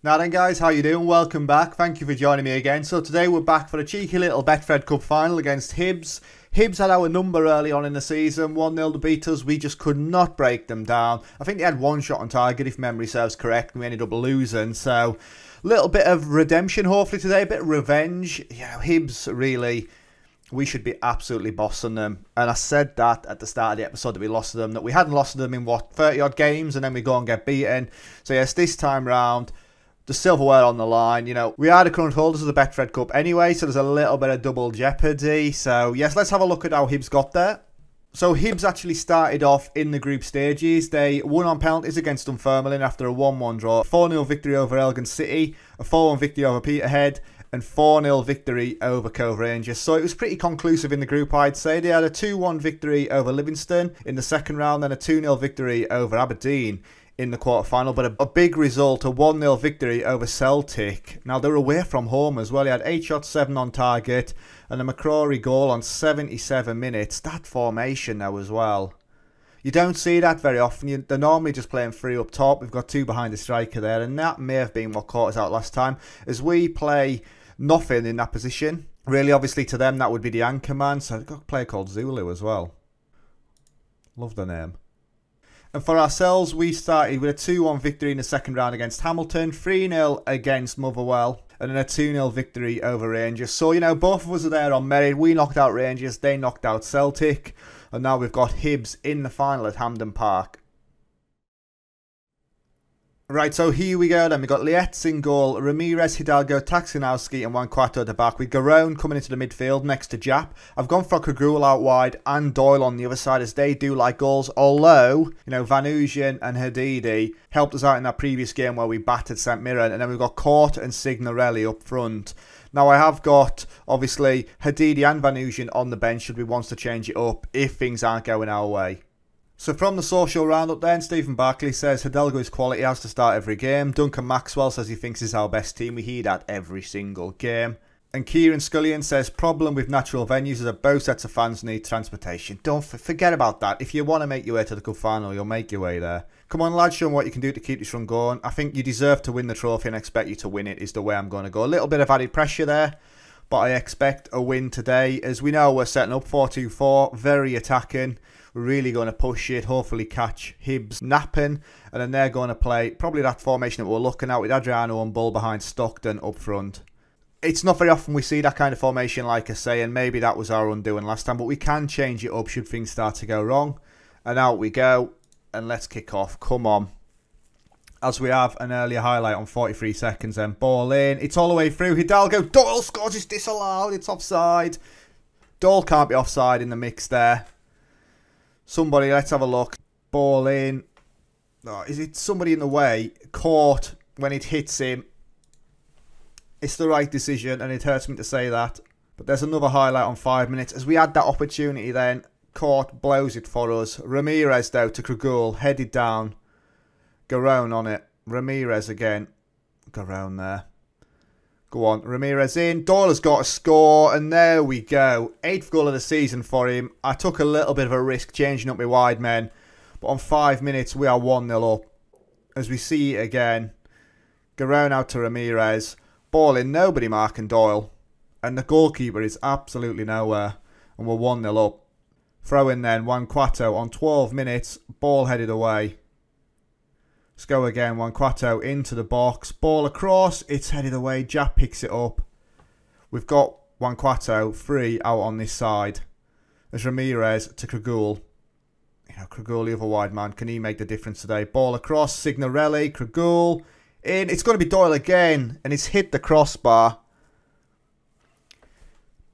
Now then guys, how you doing? Welcome back. Thank you for joining me again. So today we're back for a cheeky little Betfred Cup final against Hibs. Hibs had our number early on in the season, 1-0 to beat us. We just could not break them down. I think they had one shot on target if memory serves correct, and we ended up losing. So a little bit of redemption hopefully today, a bit of revenge. You know, Hibs really, we should be absolutely bossing them. And I said that at the start of the episode that we lost to them, that we hadn't lost to them in what, 30 odd games, and then we go and get beaten. So yes, this time round, the silverware on the line. You know, we are the current holders of the Betfred Cup anyway, so there's a little bit of double jeopardy. So yes, let's have a look at how Hibs got there. So Hibs actually started off in the group stages. They won on penalties against Dunfermline after a 1-1 draw, 4-0 victory over Elgin City, a 4-1 victory over Peterhead, and 4-0 victory over Cove Rangers. So it was pretty conclusive in the group, I'd say. They had a 2-1 victory over Livingston in the second round, then a 2-0 victory over Aberdeen in the quarter-final, but a big result, a 1-0 victory over Celtic. Now, they're away from home as well. He had 8 shots, 7 on target, and a McCrory goal on 77 minutes. That formation now as well. You don't see that very often. They're normally just playing 3 up top. We've got 2 behind the striker there, and that may have been what caught us out last time, as we play nothing in that position. Really, obviously, to them, that would be the anchor man. So they've got a player called Zulu as well. Love the name. And for ourselves, we started with a 2-1 victory in the second round against Hamilton, 3-0 against Motherwell, and then a 2-0 victory over Rangers. So, you know, both of us are there on merit. We knocked out Rangers, they knocked out Celtic, and now we've got Hibs in the final at Hampden Park. Right, so here we go then. We've got Lietz in goal, Ramirez, Hidalgo, Taksinowski and Wanquato at the back, with Garone coming into the midfield next to Jap. I've gone for Kragul out wide and Doyle on the other side, as they do like goals, although, you know, Vanusian and Hadidi helped us out in that previous game where we battered St Mirren, and then we've got Court and Signorelli up front. Now, I have got, obviously, Hadidi and Vanusian on the bench should we want to change it up if things aren't going our way. So from the social roundup then, Stephen Barkley says Hidalgo is quality, has to start every game. Duncan Maxwell says he thinks it's our best team. We hear that every single game. And Kieran Scullion says problem with natural venues is that both sets of fans need transportation. Don't forget about that. If you want to make your way to the cup final, you'll make your way there. Come on lads, show them what you can do to keep this run going. I think you deserve to win the trophy and I expect you to win it is the way I'm going to go. A little bit of added pressure there, but I expect a win today. As we know, we're setting up 4-2-4, very attacking. We're really going to push it, hopefully catch Hibs napping, and then they're going to play probably that formation that we're looking at with Adriano and Bull behind Stockton up front. It's not very often we see that kind of formation, like I say, and maybe that was our undoing last time, but we can change it up should things start to go wrong. And out we go, and let's kick off. Come on. As we have an earlier highlight on 43 seconds, then ball in. It's all the way through. Hidalgo, Doyle scores, it's disallowed, it's offside. Doyle can't be offside in the mix there. Somebody, let's have a look. Ball in. Oh, is it somebody in the way? Caught when it hits him. It's the right decision, and it hurts me to say that. But there's another highlight on 5 minutes. As we had that opportunity then, Caught blows it for us. Ramirez, though, to Kragul, headed down. Garone on it. Ramirez again. Garone there. Go on, Ramirez in. Doyle has got a score, and there we go. 8th goal of the season for him. I took a little bit of a risk changing up my wide men, but on 5 minutes we are 1-0 up. As we see it again, Garone out to Ramirez. Ball in, nobody marking Doyle. And the goalkeeper is absolutely nowhere, and we're 1-0 up. Throw in then, Wanquato on 12 minutes. Ball headed away. Let's go again, Wanquato into the box. Ball across, it's headed away. Jap picks it up. We've got Wanquato free out on this side. There's Ramirez to Kragul. You know, Kragul, the other wide man. Can he make the difference today? Ball across, Signorelli, Kragul in. It's going to be Doyle again, and it's hit the crossbar.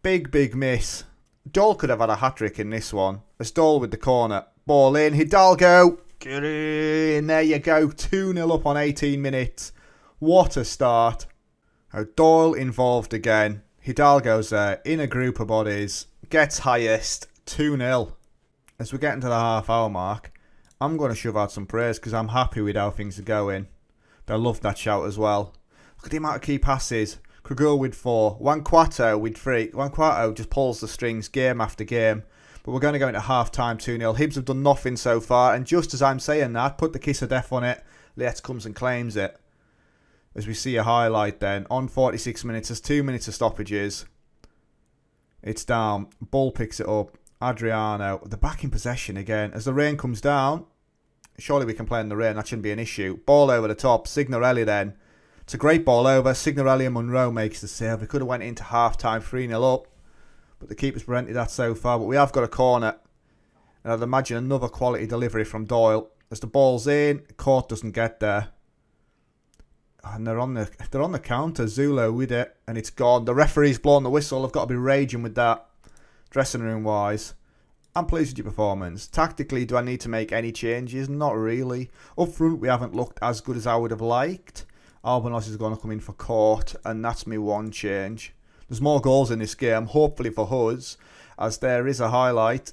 Big, big miss. Doyle could have had a hat-trick in this one. There's Doyle with the corner. Ball in, Hidalgo. Get in. There you go. 2-0 up on 18 minutes. What a start. Now Doyle involved again. Hidalgo's there in a group of bodies. Gets highest. 2-0. As we're getting to the half-hour mark, I'm going to shove out some praise because I'm happy with how things are going. I love that shout as well. Look at the amount of key passes. Kragul with 4. Wanquato with 3. Wanquato just pulls the strings game after game. But we're going to go into half-time 2-0. Hibs have done nothing so far. And just as I'm saying that, put the kiss of death on it, Lietz comes and claims it. As we see a highlight then, on 46 minutes, there's 2 minutes of stoppages. It's down, Bull picks it up, Adriano, the back in possession again. As the rain comes down, surely we can play in the rain, that shouldn't be an issue. Ball over the top, Signorelli then. It's a great ball over, Signorelli and Monroe makes the save. We could have went into half-time 3-0 up, but the keeper's prevented that so far. But we have got a corner, and I'd imagine another quality delivery from Doyle. As the ball's in, Court doesn't get there. And they're on the counter, Zulu with it, and it's gone. The referee's blown the whistle. I've got to be raging with that. Dressing room wise, I'm pleased with your performance. Tactically, do I need to make any changes? Not really. Up front, we haven't looked as good as I would have liked. Albanos is going to come in for Court, and that's me one change. There's more goals in this game, hopefully for us, as there is a highlight.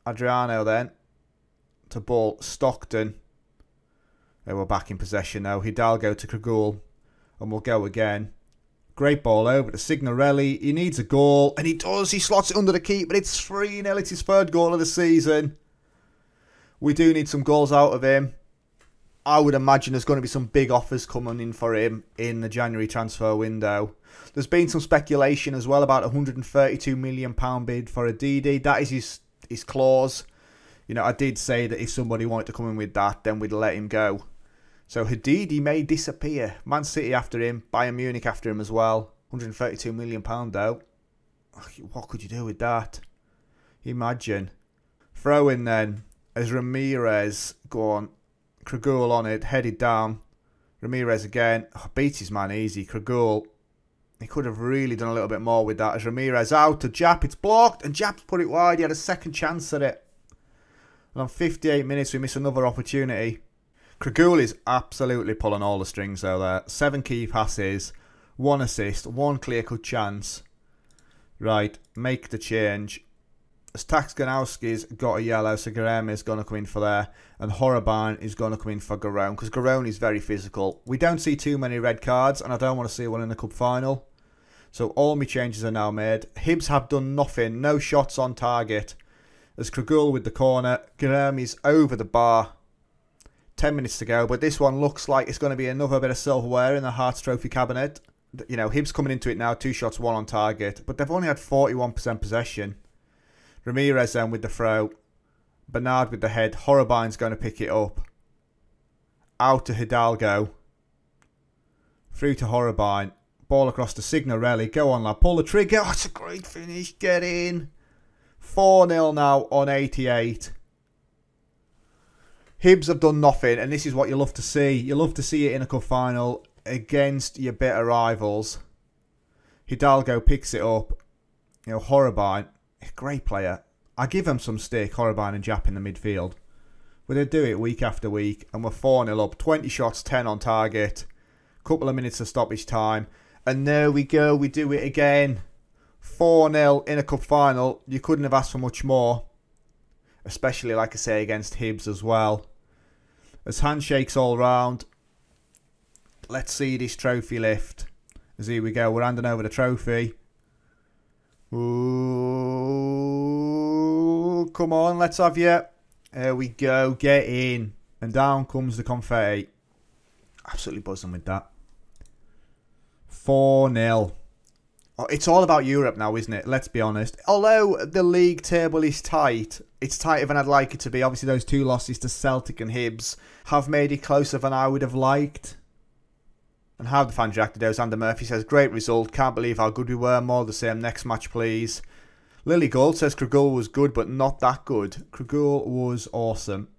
Adriano then to Bull, Stockton. We're back in possession now. Hidalgo to Kragul. And we'll go again. Great ball over to Signorelli. He needs a goal. And he does. He slots it under the keeper. It's 3-0. It's his third goal of the season. We do need some goals out of him. I would imagine there's going to be some big offers coming in for him in the January transfer window. There's been some speculation as well about a £132 million bid for Adidi. That is his clause. You know, I did say that if somebody wanted to come in with that, then we'd let him go. So Hadidi may disappear. Man City after him. Bayern Munich after him as well. £132 million though. What could you do with that? Imagine. Throw in then. As Ramirez go on. Kragul on it. Headed down. Ramirez again. Oh, beats his man easy. Kragul. He could have really done a little bit more with that. As Ramirez out to Jap. It's blocked. And Jap's put it wide. He had a second chance at it. And on 58 minutes we miss another opportunity. Kragul is absolutely pulling all the strings though there. 7 key passes, 1 assist, 1 clear-cut chance. Right, make the change. As Taksganowski's got a yellow, so Garem is going to come in for there. And Horribine is going to come in for Garone, because Garone is very physical. We don't see too many red cards, and I don't want to see one in the cup final. So all my changes are now made. Hibs have done nothing, no shots on target. As Kragul with the corner, Garem is over the bar. 10 minutes to go, but this one looks like it's going to be another bit of silverware in the Hearts Trophy cabinet. You know, Hibs coming into it now, 2 shots, 1 on target, but they've only had 41% possession. Ramirez then with the throw. Bernard with the head. Horribine's going to pick it up. Out to Hidalgo. Through to Horribine. Ball across to Signorelli. Go on, lad. Pull the trigger. Oh, it's a great finish. Get in. 4-0 now on 88. Hibs have done nothing, and this is what you love to see. You love to see it in a cup final against your bitter rivals. Hidalgo picks it up. You know, Horribine, great player. I give him some stick, Horribine and Jap in the midfield. But they do it week after week, and we're 4-0 up. 20 shots, 10 on target. Couple of minutes of stoppage time. And there we go, we do it again. 4-0 in a cup final. You couldn't have asked for much more. Especially, like I say, against Hibs as well. As handshakes all round. Let's see this trophy lift. As here we go, we're handing over the trophy. Ooh, come on, let's have you. There we go, get in. And down comes the confetti. Absolutely buzzing with that. 4-0. Oh, it's all about Europe now, isn't it? Let's be honest. Although the league table is tight, it's tighter than I'd like it to be. Obviously, those 2 losses to Celtic and Hibs have made it closer than I would have liked. And how the fans reacted, Xander Murphy says, great result. Can't believe how good we were. More the same. Next match, please. Lily Gold says Kragul was good, but not that good. Kragul was awesome.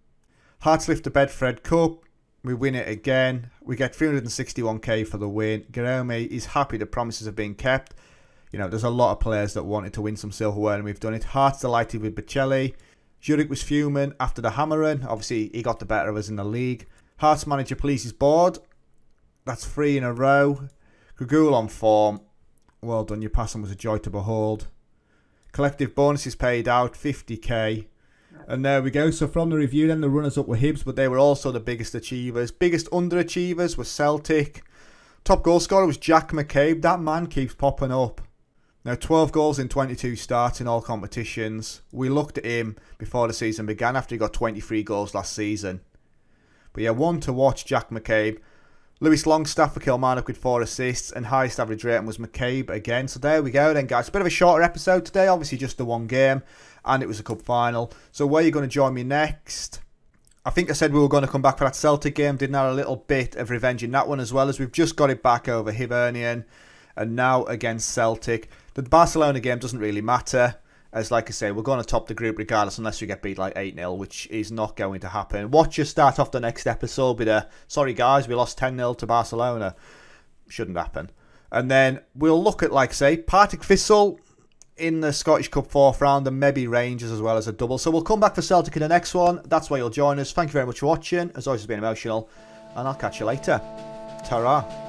Hearts lift the Betfred Cup. We win it again. We get 361k for the win. Guillaume is happy the promises have been kept. You know, there's a lot of players that wanted to win some silverware and we've done it. Hearts delighted with Bocelli. Zurich was fuming after the hammering. Obviously, he got the better of us in the league. Hearts manager pleases board. That's 3 in a row. Kragul on form. Well done, your passing was a joy to behold. Collective bonuses paid out, 50k. And there we go. So from the review then, the runners-up were Hibs, but they were also the biggest achievers. Biggest underachievers were Celtic. Top goal scorer was Jack McCabe. That man keeps popping up. Now, 12 goals in 22 starts in all competitions. We looked at him before the season began after he got 23 goals last season. But yeah, one to watch, Jack McCabe. Lewis Longstaff for Kilmarnock with 4 assists, and highest average rating was McCabe again. So there we go then, guys. A bit of a shorter episode today, obviously just the one game, and it was a cup final. So where are you going to join me next? I think I said we were going to come back for that Celtic game. Didn't have a little bit of revenge in that one, as well as we've just got it back over Hibernian, and now against Celtic. The Barcelona game doesn't really matter, as like I say, we're going to top the group regardless, unless we get beat like 8-0, which is not going to happen. Watch us start off the next episode with a, sorry guys, we lost 10-0 to Barcelona. Shouldn't happen. And then we'll look at, like I say, Partick Thistle in the Scottish Cup 4th round, and maybe Rangers as well as a double. So we'll come back for Celtic in the next one. That's where you'll join us. Thank you very much for watching. As always, it's been emotional, and I'll catch you later. Ta-ra.